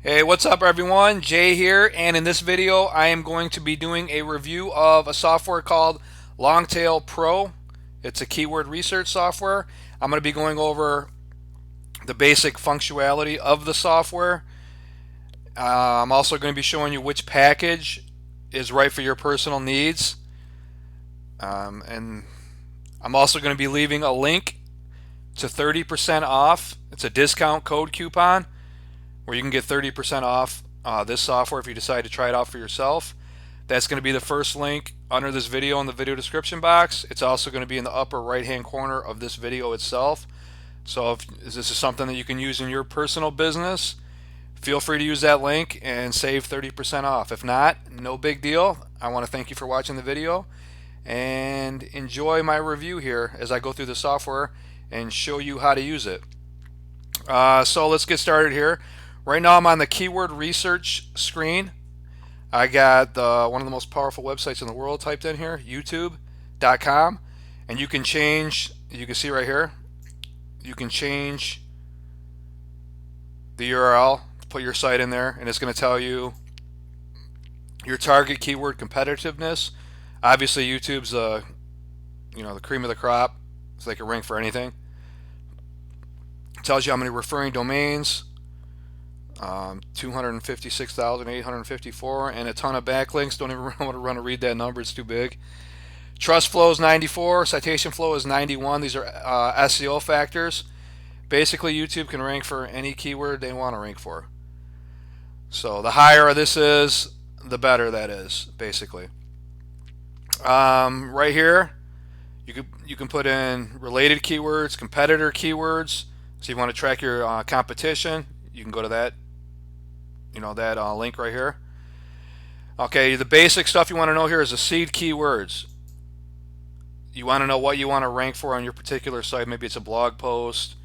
Hey, what's up everyone? Jay here, and in this video I am going to be doing a review of a software called Longtail Pro. It's a keyword research software. I'm going to be going over the basic functionality of the software. I'm also going to be showing you which package is right for your personal needs. And I'm also going to be leaving a link to 30% off. It's a discount code coupon where you can get 30% off this software if you decide to try it out for yourself. That's going to be the first link under this video in the video description box. It's also going to be in the upper right hand corner of this video itself. So if this is something that you can use in your personal business, feel free to use that link and save 30% off. If not, no big deal. I want to thank you for watching the video and enjoy my review here as I go through the software and show you how to use it. So let's get started here. Right now I'm on the keyword research screen. I got one of the most powerful websites in the world typed in here, youtube.com, and you can change, you can see right here, you can change the URL, put your site in there, and it's going to tell you your target keyword competitiveness. Obviously YouTube's the cream of the crop, so they can rank for anything. It tells you how many referring domains, 256,854, and a ton of backlinks. Don't even want to read that number, it's too big. Trust flow is 94, citation flow is 91. These are SEO factors. Basically, YouTube can rank for any keyword they want to rank for. So the higher this is, the better that is, basically. Right here, you can put in related keywords, competitor keywords. So you want to track your competition, you can go to that link right here. Okay, the basic stuff you want to know here is the seed keywords. You want to know what you want to rank for on your particular site. Maybe it's a blog post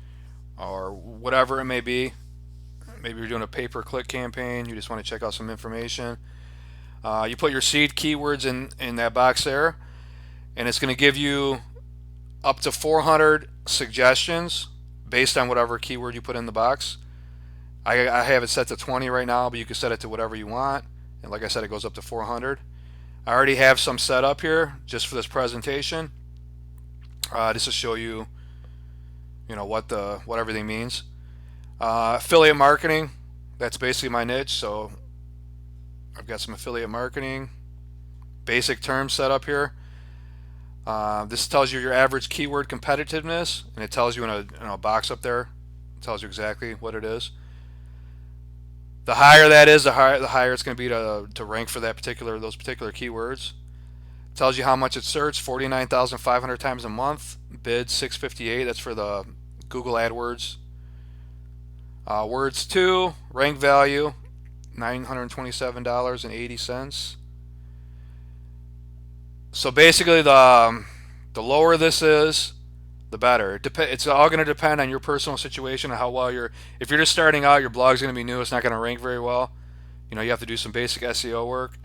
or whatever it may be. Maybe you're doing a pay-per-click campaign. You just want to check out some information. You put your seed keywords in that box there, and it's going to give you up to 400 suggestions based on whatever keyword you put in the box. I have it set to 20 right now, but you can set it to whatever you want. And like I said, it goes up to 400. I already have some set up here just for this presentation. Just to show you, what everything means. Affiliate marketing, that's basically my niche. So I've got some affiliate marketing, basic terms set up here. This tells you your average keyword competitiveness, and it tells you in a box up there. It tells you exactly what it is. The higher that is, the higher it's going to be to rank for those particular keywords. It tells you how much it's searched, 49,500 times a month. Bid 658. That's for the Google AdWords. Words 2, rank value, $927.80. So basically, the lower this is, the better. It's all going to depend on your personal situation and how well if you're just starting out, your blog's going to be new, it's not going to rank very well. You have to do some basic SEO work.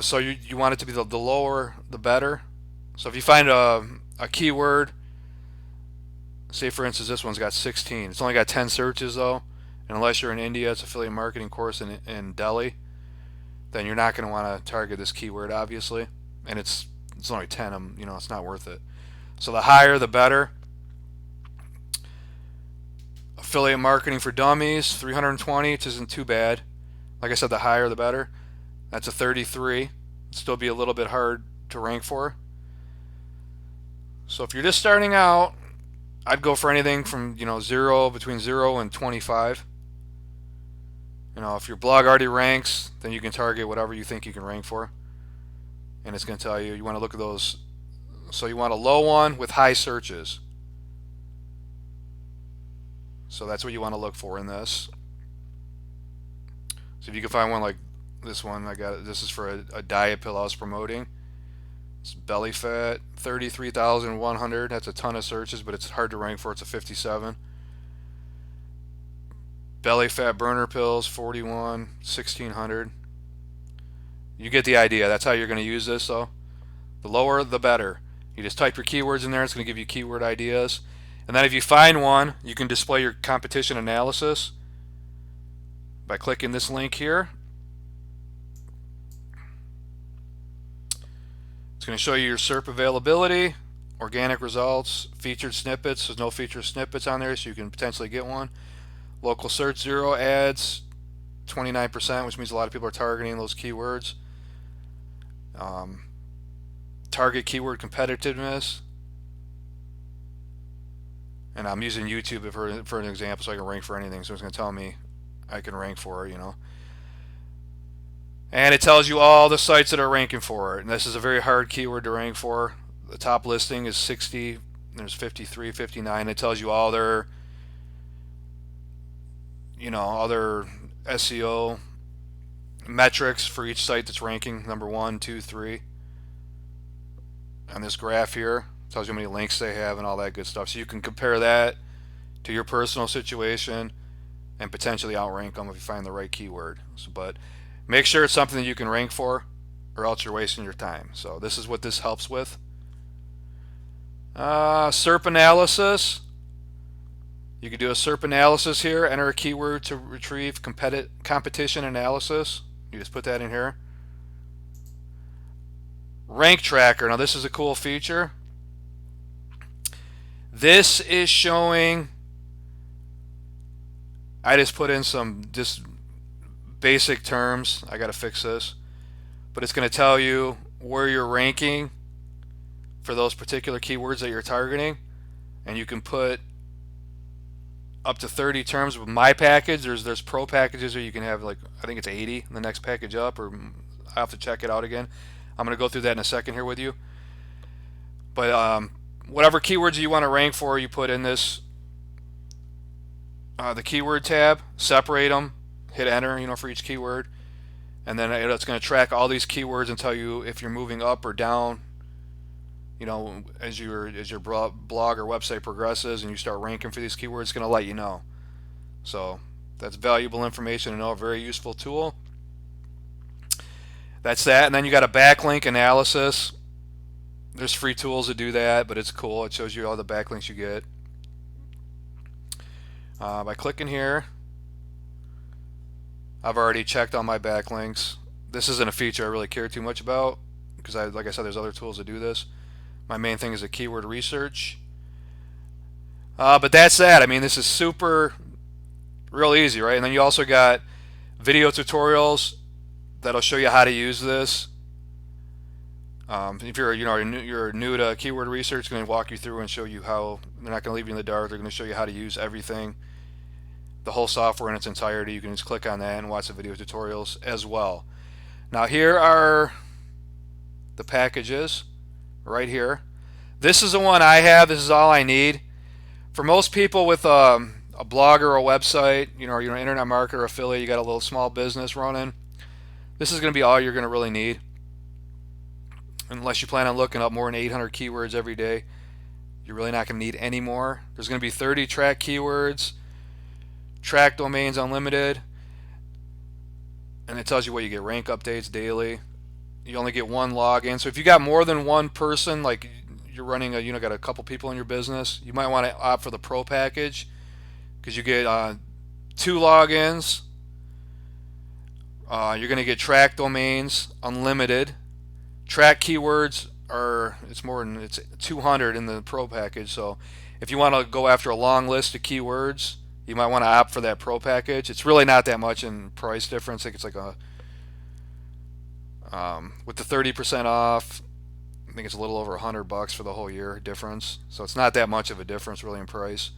So you want it to be the lower, the better. So if you find a keyword, say for instance this one's got 16, it's only got 10 searches though, and unless you're in India, it's affiliate marketing course in Delhi, then you're not going to want to target this keyword obviously, and it's only 10. It's not worth it. So the higher the better. Affiliate marketing for dummies, 320, which isn't too bad. Like I said, the higher the better. That's a 33. It'd still be a little bit hard to rank for. So if you're just starting out, I'd go for anything from between 0 and 25. If your blog already ranks, then you can target whatever you think you can rank for, and it's going to tell you want to look at those. So you want a low one with high searches. So that's what you want to look for in this. So if you can find one like this one, this is for a diet pill I was promoting. It's belly fat, 33,100. That's a ton of searches, but it's hard to rank for. It's a 57. Belly fat burner pills, 41, 1,600. You get the idea. That's how you're going to use this though. The lower, the better. You just type your keywords in there. It's going to give you keyword ideas. And then if you find one, you can display your competition analysis. by clicking this link here. It's going to show you your SERP availability, organic results, featured snippets. There's no featured snippets on there, so you can potentially get one. Local search 0, ads 29%, which means a lot of people are targeting those keywords. Target keyword competitiveness. And I'm using YouTube for an example so I can rank for anything. So it's going to tell me I can rank for it, you know. And it tells you all the sites that are ranking for it. And this is a very hard keyword to rank for. The top listing is 60. There's 53, 59. It tells you all their, you know, other SEO metrics for each site that's ranking number 1, 2, 3. On this graph here, it tells you how many links they have and all that good stuff. So you can compare that to your personal situation and potentially outrank them if you find the right keyword. But make sure it's something that you can rank for, or else you're wasting your time. So this is what this helps with. SERP analysis. You can do a SERP analysis here. Enter a keyword to retrieve competition analysis. You just put that in here. Rank tracker. Now this is a cool feature. This is showing, I just put in some just basic terms. I got to fix this. But it's going to tell you where you're ranking for those particular keywords that you're targeting. And you can put up to 30 terms with my package. There's pro packages where you can have, like, I think it's 80 in the next package up, or I have to check it out again. I'm going to go through that in a second here with you. But whatever keywords you want to rank for, you put in this the keyword tab, separate them, hit enter, you know, for each keyword, and then it's going to track all these keywords and tell you if you're moving up or down, you know, as your blog or website progresses and you start ranking for these keywords. It's going to let you know. So that's valuable information to know, a very useful tool. That's that. And then you got a backlink analysis. There's free tools to do that, but it's cool. It shows you all the backlinks you get. By clicking here, I've already checked all my backlinks. This isn't a feature I really care too much about because, like I said, there's other tools that do this. My main thing is a keyword research. But that's that. I mean, this is super, real easy, right? And then you also got video tutorials that'll show you how to use this. If you're new to keyword research, it's going to walk you through and show you how. They're not going to leave you in the dark. They're going to show you how to use everything, the whole software in its entirety. You can just click on that and watch the video tutorials as well. Now here are the packages right here. This is the one I have. This is all I need. For most people with a blog or a website, you're an internet marketer, affiliate, you got a little small business running, this is going to be all you're going to really need. Unless you plan on looking up more than 800 keywords every day, you're really not going to need any more. There's going to be 30 track keywords, track domains unlimited, and it tells you what you get, rank updates daily. You only get one login. So if you got more than one person, like you're running got a couple people in your business, you might want to opt for the pro package because you get 2 logins. You're going to get track domains unlimited. Track keywords it's 200 in the pro package. So if you want to go after a long list of keywords, you might want to opt for that pro package. It's really not that much in price difference. I think it's like with the 30% off, I think it's a little over $100 for the whole year difference. So it's not that much of a difference really in price.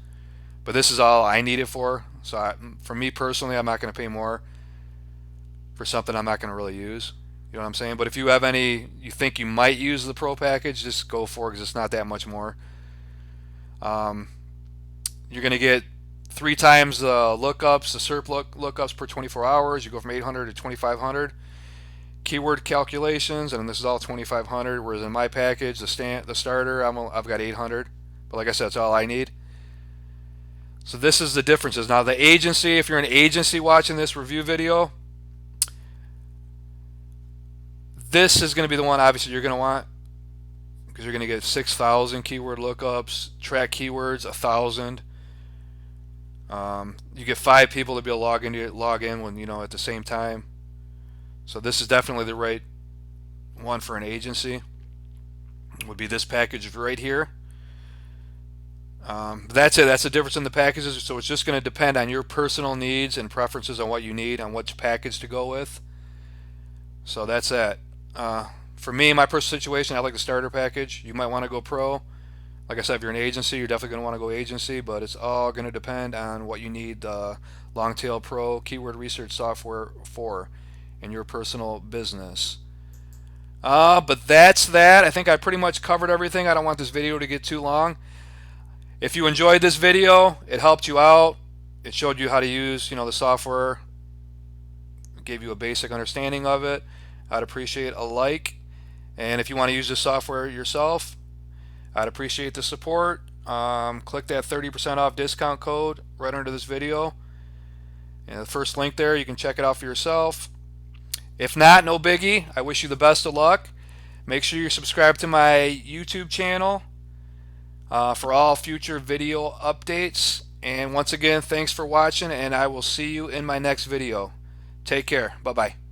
But this is all I need it for. So for me personally, I'm not going to pay more for something I'm not going to really use. You know what I'm saying? But if you have you think you might use the pro package, just go for it because it's not that much more. You're going to get 3 times the lookups, the SERP lookups per 24 hours. You go from 800 to 2500. Keyword calculations, and this is all 2500. Whereas in my package, the starter, I've got 800. But like I said, that's all I need. So this is the differences. Now the agency, if you're an agency watching this review video, this is going to be the one obviously you're going to want because you're going to get 6,000 keyword lookups, track keywords 1,000. You get 5 people to be able to log in when at the same time. So this is definitely the right one for an agency. Would be this package right here. That's it. That's the difference in the packages. So it's just going to depend on your personal needs and preferences on what you need, on which package to go with. So that's that. For me, my personal situation, I like the starter package. You might want to go pro. Like I said, if you're an agency, you're definitely going to want to go agency, but it's all going to depend on what you need long tail pro keyword research software for in your personal business. But that's that. I think I pretty much covered everything. I don't want this video to get too long. If you enjoyed this video, it helped you out, it showed you how to use the software, gave you a basic understanding of it, I'd appreciate a like. And if you want to use this software yourself, I'd appreciate the support. Click that 30% off discount code right under this video, and the first link there, you can check it out for yourself. If not, no biggie. I wish you the best of luck. Make sure you're subscribed to my YouTube channel for all future video updates. And once again, thanks for watching, and I will see you in my next video. Take care. Bye-bye.